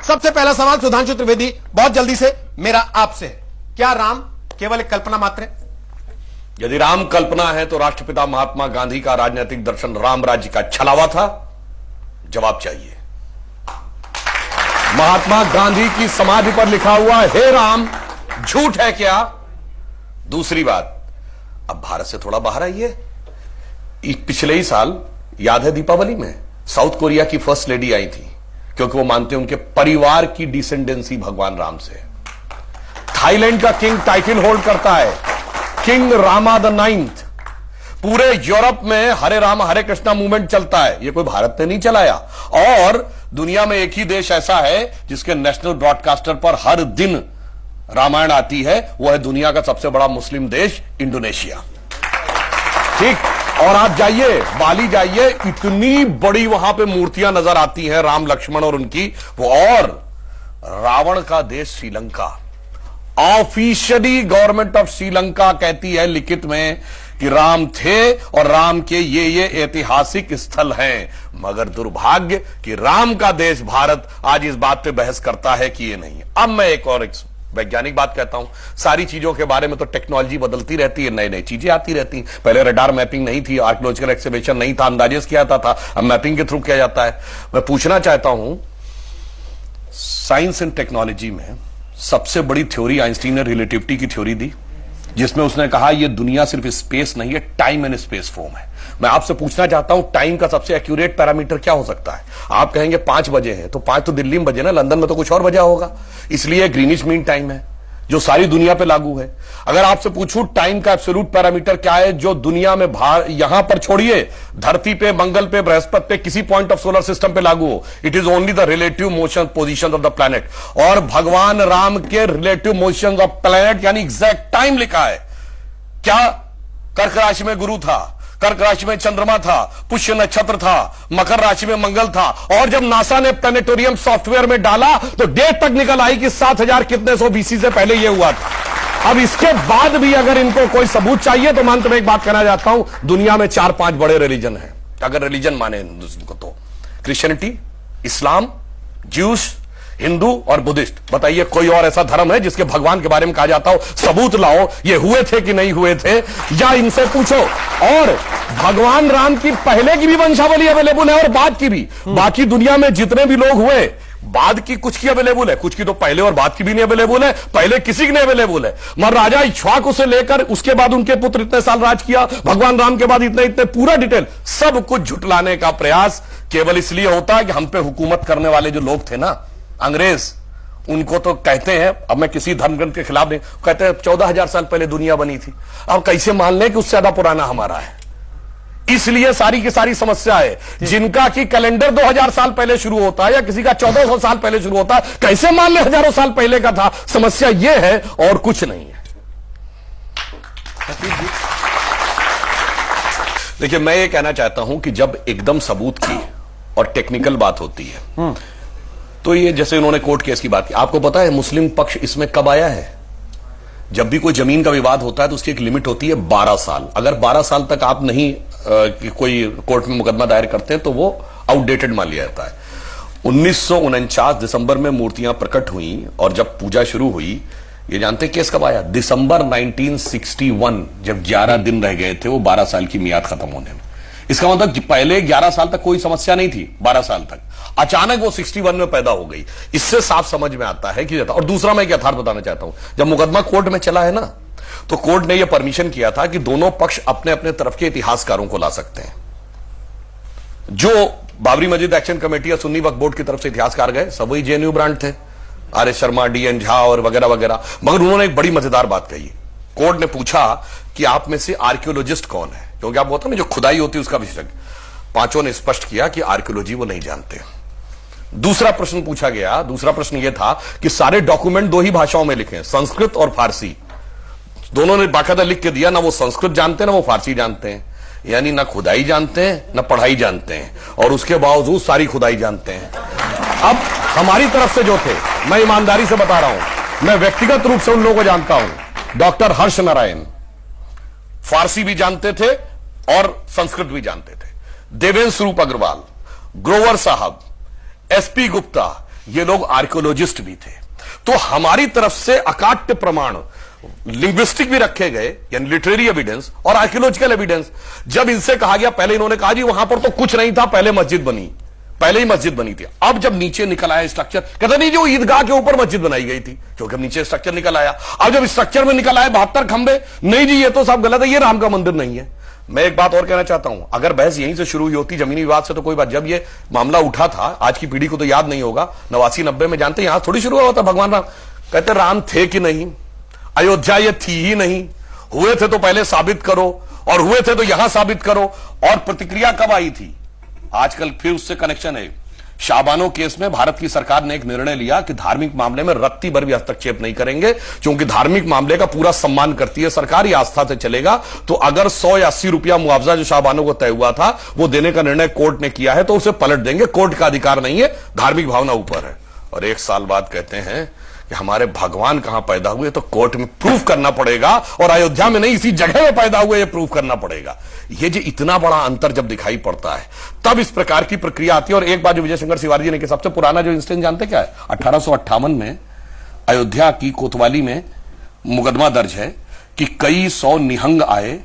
सबसे पहला सवाल सुधांशु त्रिवेदी, बहुत जल्दी से मेरा आपसे, क्या राम केवल एक कल्पना मात्र है? यदि राम कल्पना है तो राष्ट्रपिता महात्मा गांधी का राजनीतिक दर्शन राम राज्य का छलावा था? जवाब चाहिए। महात्मा गांधी की समाधि पर लिखा हुआ हे राम झूठ है क्या? दूसरी बात, अब भारत से थोड़ा बाहर आइए। पिछले ही साल याद है दीपावली में साउथ कोरिया की फर्स्ट लेडी आई थी, क्योंकि वो मानते हैं उनके परिवार की डिसेंडेंसी भगवान राम से। थाईलैंड का किंग टाइटल होल्ड करता है, किंग रामा द 9th। पूरे यूरोप में हरे राम हरे कृष्णा मूवमेंट चलता है, ये कोई भारत ने नहीं चलाया। और दुनिया में एक ही देश ऐसा है जिसके नेशनल ब्रॉडकास्टर पर हर दिन रामायण आती है, वो है दुनिया का सबसे बड़ा मुस्लिम देश इंडोनेशिया। ठीक, और आप जाइए बाली जाइए, इतनी बड़ी वहां पे मूर्तियां नजर आती हैं राम लक्ष्मण और उनकी वो। और रावण का देश Sri Lanka, officially government of Sri Lanka कहती है लिखित में कि राम थे और राम के ये ऐतिहासिक स्थल हैं, मगर दुर्भाग्य कि राम का देश भारत आज इस बात पे बहस करता है कि ये नहीं है। अब मैं एक और वैज्ञानिक बात कहता हूं, सारी चीजों के बारे में तो टेक्नोलॉजी बदलती रहती है, नई नई चीजें आती रहती हैं। पहले रडार मैपिंग नहीं थी, आर्कियोलॉजिकल एक्सकवेशन नहीं था, अंदाजेस किया जाता था, अब मैपिंग के थ्रू किया जाता है। मैं पूछना चाहता हूं, साइंस एंड टेक्नोलॉजी में सबसे बड़ी थ्योरी आइंस्टीन ने रिलेटिविटी की थ्योरी दी, जिसमें उसने कहा यह दुनिया सिर्फ स्पेस नहीं है, टाइम एंड स्पेस फॉर्म है। मैं आपसे पूछना चाहता हूं, टाइम का सबसे एक्यूरेट पैरामीटर क्या हो सकता है? आप कहेंगे 5 बजे हैं, तो 5 तो दिल्ली में बजे ना, लंदन में तो कुछ और बजा होगा, इसलिए ग्रीनिच मीन टाइम है जो सारी दुनिया पे लागू है। अगर आपसे पूछूं टाइम का एब्सोल्यूट पैरामीटर क्या है जो दुनिया में यहां पर छोड़िए, धरती पे, मंगल पे, बृहस्पति पे, किसी पॉइंट ऑफ सोलर सिस्टम पे लागू हो, it is only the relative motion position of the planet. और भगवान राम के रिलेटिव मोशन ऑफ प्लैनेट यानी एग्जैक्ट टाइम लिखा है। क्या कर्क राशि में गुरु था, कर्क राशि में चंद्रमा था, पुष्य नक्षत्र था, मकर राशि में मंगल था, और जब नासा ने प्लैनेटोरियम सॉफ्टवेयर में डाला तो डेट तक निकल आई कि 7000 कितने सौ बीसी से पहले यह हुआ था। अब इसके बाद भी अगर इनको कोई सबूत चाहिए तो मैं अंत में एक बात कहना चाहता हूं, दुनिया में 4-5 बड़े रिलीजन हैं, अगर रिलीजन माने को तो क्रिश्चियनिटी, इस्लाम, ज्यूस, हिंदू और बुद्धिस्ट। बताइए कोई और ऐसा धर्म है जिसके भगवान के बारे में कहा जाता हो सबूत लाओ ये हुए थे कि नहीं हुए थे, या इनसे पूछो। और भगवान राम की पहले की भी वंशावली अवेलेबल है और बाद की भी। बाकी दुनिया में जितने भी लोग हुए, बाद की कुछ की अवेलेबल है, कुछ की तो पहले और बाद की भी नहीं अवेलेबल है, पहले किसी की नहीं अवेलेबल है। मगर राजा इक्ष्वाकु से लेकर उसके बाद उनके पुत्र इतने साल राज किया, भगवान राम के बाद इतने पूरा डिटेल सब कुछ झुटलाने का प्रयास केवल इसलिए होता है कि हम पे हुकूमत करने वाले जो लोग थे ना, अंग्रेज, उनको तो कहते हैं, अब मैं किसी धर्म ग्रंथ के खिलाफ नहीं, कहते हैं 14,000 साल पहले दुनिया बनी थी। अब कैसे मान लें कि उससे ज्यादा पुराना हमारा है? इसलिए सारी की सारी समस्या है। जिनका कि कैलेंडर 2000 साल पहले शुरू होता है या किसी का 1400 साल पहले शुरू होता है, कैसे मान ले हजारों साल पहले का था? समस्या यह है और कुछ नहीं है। देखिए, मैं ये कहना चाहता हूं कि जब एकदम सबूत की और टेक्निकल बात होती है तो ये जैसे उन्होंने कोर्ट केस की बात की, आपको पता है मुस्लिम पक्ष इसमें कब आया है? जब भी कोई जमीन का विवाद होता है तो उसकी एक लिमिट होती है 12 साल। अगर 12 साल तक आप नहीं कोई कोर्ट में मुकदमा दायर करते हैं तो वो आउटडेटेड मान लिया जाता है। 1949 दिसंबर में मूर्तियां प्रकट हुई और जब पूजा शुरू हुई, ये जानते हैं केस कब आया? दिसंबर 1961, जब 11 दिन रह गए थे वो 12 साल की मियाद खत्म होने में। इसका मतलब पहले 11 साल तक कोई समस्या नहीं थी, 12 साल तक अचानक वो 61 में पैदा हो गई। इससे साफ समझ में आता है कि। और दूसरा मैं एक यथार्थ बताना चाहता हूं, जब मुकदमा कोर्ट में चला है ना, तो कोर्ट ने यह परमिशन किया था कि दोनों पक्ष अपने अपने तरफ के इतिहासकारों को ला सकते हैं। जो बाबरी मस्जिद एक्शन कमेटी या सुन्नी वक्फ बोर्ड की तरफ से इतिहासकार गए सब वही जेएनयू ब्रांड थे, R S Sharma, DN Jha और वगैरह वगैरह। मगर उन्होंने एक बड़ी मजेदार बात कही। कोर्ट ने पूछा कि आप में से आर्कियोलॉजिस्ट कौन है, क्योंकि आप होता ना जो खुदाई होती है उसका विशेषज्ञ। पांचों ने स्पष्ट किया कि आर्कियोलॉजी वो नहीं जानते। दूसरा प्रश्न पूछा गया, दूसरा प्रश्न यह था कि सारे डॉक्यूमेंट 2 ही भाषाओं में लिखे, संस्कृत और फारसी। दोनों ने बाकायदा लिख के दिया, ना वो संस्कृत जानते हैं ना वो फारसी जानते हैं, यानी ना खुदाई जानते हैं ना पढ़ाई जानते हैं, और उसके बावजूद सारी खुदाई जानते हैं। अब हमारी तरफ से जो थे, मैं ईमानदारी से बता रहा हूं, मैं व्यक्तिगत रूप से उन लोगों को जानता हूं। डॉक्टर हर्ष नारायण फारसी भी जानते थे और संस्कृत भी जानते थे। देवेंद्र स्वरूप अग्रवाल, ग्रोवर साहब, एसपी गुप्ता, ये लोग आर्कियोलॉजिस्ट भी थे। तो हमारी तरफ से अकाट्य प्रमाण लिंग्विस्टिक भी रखे गए, यानी लिटरेरी एविडेंस और आर्कियोलॉजिकल एविडेंस। जब इनसे कहा गया, पहले इन्होंने कहा जी वहां पर तो कुछ नहीं था, पहले मस्जिद बनी, पहले ही मस्जिद बनी थी। अब जब नीचे निकल आया स्ट्रक्चर, कहते नहीं जो ईदगाह के ऊपर मस्जिद बनाई गई थी, क्योंकि अब नीचे स्ट्रक्चर निकल आया। अब जब स्ट्रक्चर में निकल आए 72 खंबे, नहीं जी ये तो सब गलत है, ये राम का मंदिर नहीं है। मैं एक बात और कहना चाहता हूं, अगर बहस यहीं से शुरू हुई होती जमीनी विवाद से तो कोई बात, जब ये मामला उठा था, आज की पीढ़ी को तो याद नहीं होगा, 89-90 में जानते यहां थोड़ी शुरू हुआ था भगवान राम। कहते राम थे कि नहीं, अयोध्या ये थी ही नहीं, हुए थे तो पहले साबित करो, और हुए थे तो यहां साबित करो। और प्रतिक्रिया कब आई थी, आजकल फिर उससे कनेक्शन है। शाबानो केस में भारत की सरकार ने एक निर्णय लिया कि धार्मिक मामले में रत्ती भर भी हस्तक्षेप नहीं करेंगे, क्योंकि धार्मिक मामले का पूरा सम्मान करती है सरकार, ये आस्था से चलेगा। तो अगर 100 या 80 रुपया मुआवजा जो शाबानो को तय हुआ था वो देने का निर्णय कोर्ट ने किया है तो उसे पलट देंगे, कोर्ट का अधिकार नहीं है, धार्मिक भावना ऊपर है। और 1 साल बाद कहते हैं कि हमारे भगवान कहां पैदा हुए, तो कोर्ट में प्रूफ करना पड़ेगा, और अयोध्या में नहीं इसी जगह में पैदा हुए ये प्रूफ करना पड़ेगा। ये जो इतना बड़ा अंतर जब दिखाई पड़ता है तब इस प्रकार की प्रक्रिया आती है। और एक बात जो विजय शंकर तिवारी जी ने कि सबसे पुराना जो इंसिडेंट जानते क्या है, 1858 में अयोध्या की कोतवाली में मुकदमा दर्ज है कि कई 100 निहंग आए,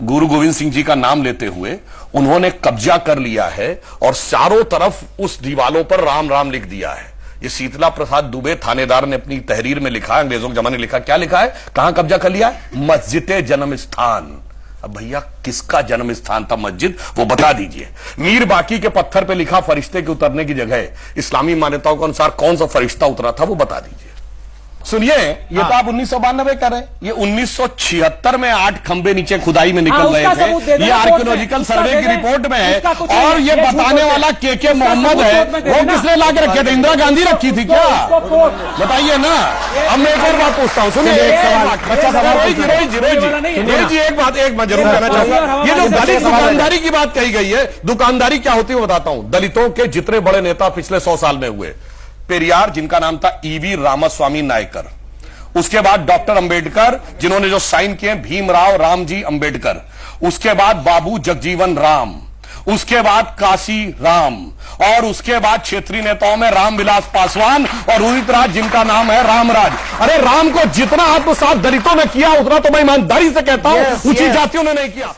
गुरु गोविंद सिंह जी का नाम लेते हुए उन्होंने कब्जा कर लिया है और चारों तरफ उस दीवालों पर राम राम लिख दिया है। ये शीतला प्रसाद दुबे थानेदार ने अपनी तहरीर में लिखा, अंग्रेजों के जमाने लिखा, क्या लिखा है, कहां कब्जा कर लिया है, मस्जिद जन्म स्थान। अब भैया किसका जन्म स्थान था मस्जिद, वो बता दीजिए। मीर बाकी के पत्थर पे लिखा फरिश्ते के उतरने की जगह, इस्लामी मान्यताओं के अनुसार कौन सा फरिश्ता उतरा था वो बता दीजिए। सुनिए, ये तो आप 1992 कर रहे हैं, ये 1976 में 8 खंबे नीचे खुदाई में निकल रहे थे, ये आर्कियोलॉजिकल सर्वे की रिपोर्ट में है। और ये बताने वाला के मोहम्मद है, वो किसने ला के रखे थे, इंदिरा गांधी रखी थी क्या, बताइए ना। अब मैं एक और बात पूछता हूँ, सुनिए एक बात मैं जरूर कहना चाहूंगा। ये जो दलित दुकानदारी की बात कही गई है, दुकानदारी क्या होती है वो बताता हूं। दलितों के जितने बड़े नेता पिछले 100 साल में हुए, पेरियार जिनका नाम था ईवी रामास्वामी नायकर, उसके बाद डॉक्टर अंबेडकर जिन्होंने जो साइन किए भीमराव रामजी अंबेडकर, उसके बाद बाबू जगजीवन राम, उसके बाद काशी राम, और उसके बाद क्षेत्रीय नेताओं में रामविलास पासवान और उदित राज जिनका नाम है रामराज। अरे राम को जितना आत्मसात दलितों ने किया उतना तो मैं ईमानदारी से कहता हूं ऊंची जातियों ने नहीं किया।